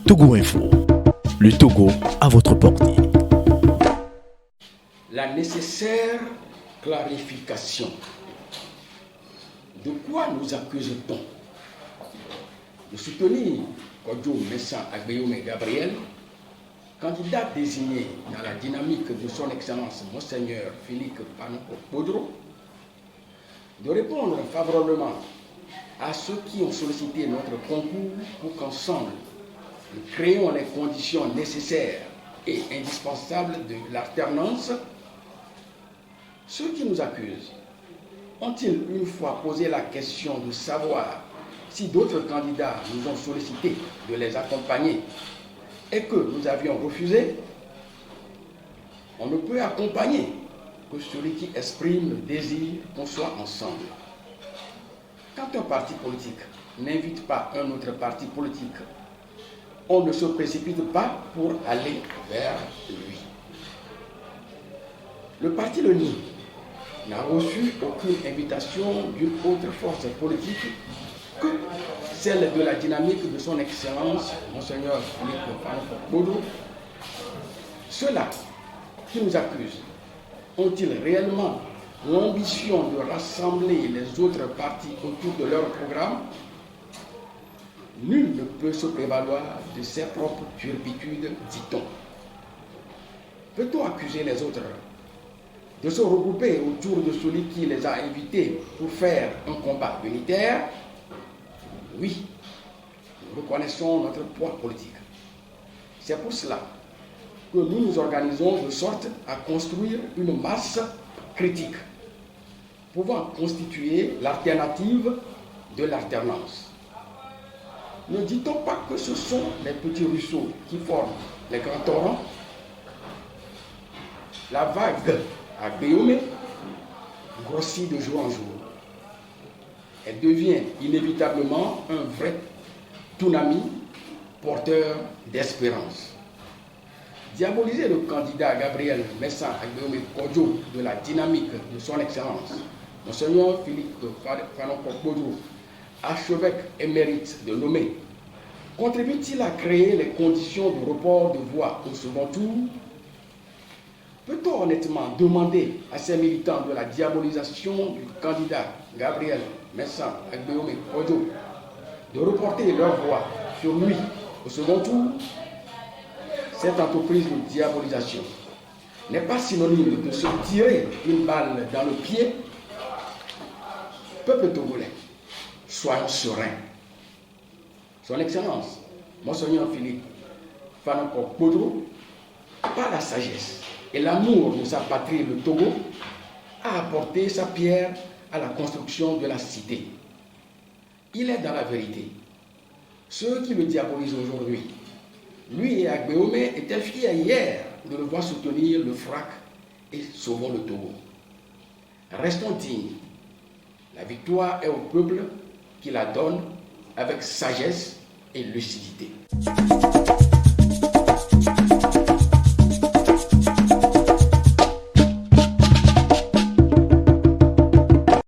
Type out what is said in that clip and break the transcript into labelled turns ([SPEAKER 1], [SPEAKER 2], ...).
[SPEAKER 1] Togo Info, le Togo à votre portée.
[SPEAKER 2] La nécessaire clarification. De quoi nous accuse-t-on? De soutenir Kodjo Messa Agbeyome Gabriel, candidat désigné dans la dynamique de son Excellence Monseigneur Philippe Panoko-Podro, de répondre favorablement à ceux qui ont sollicité notre concours pour qu'ensemble, nous créions les conditions nécessaires et indispensables de l'alternance. Ceux qui nous accusent ont-ils une fois posé la question de savoir si d'autres candidats nous ont sollicité de les accompagner et que nous avions refusé? On ne peut accompagner que celui qui exprime le désir qu'on soit ensemble. Quand un parti politique n'invite pas un autre parti politique, on ne se précipite pas pour aller vers lui. Le parti Le Nid n'a reçu aucune invitation d'une autre force politique que celle de la dynamique de son Excellence, Monseigneur Philippe Panoko-Podro. Ceux-là qui nous accusent ont-ils réellement l'ambition de rassembler les autres partis autour de leur programme? Nul ne peut se prévaloir de ses propres turpitudes, dit-on. Peut-on accuser les autres de se regrouper autour de celui qui les a invités pour faire un combat unitaire? Oui, nous reconnaissons notre poids politique. C'est pour cela que nous nous organisons de sorte à construire une masse critique pouvant constituer l'alternative de l'alternance. Ne dit-on pas que ce sont les petits ruisseaux qui forment les grands torrents? La vague à Béomé grossit de jour en jour. Elle devient inévitablement un vrai tsunami porteur d'espérance. Diaboliser le candidat Gabriel Messa Agbeyome Kodjo de la dynamique de son Excellence, Monseigneur Philippe Panoko-Podro, archevêque émérite de Lomé, contribue-t-il à créer les conditions de report de voix au second tour? Peut-on honnêtement demander à ces militants de la diabolisation du candidat Gabriel Messa Agbeyome Kodjo de reporter leur voix sur lui au second tour? Cette entreprise de diabolisation n'est pas synonyme de se tirer une balle dans le pied. Peuple togolais, soyons sereins. Son Excellence, Monseigneur Philippe Panoko-Podro, par la sagesse et l'amour de sa patrie, le Togo, a apporté sa pierre à la construction de la cité. Il est dans la vérité. Ceux qui le diabolisent aujourd'hui, lui et Agbeyome étaient fiers hier de le voir soutenir le FRAC et sauvons le Togo. Restons dignes. La victoire est au peuple qui la donne avec sagesse et lucidité.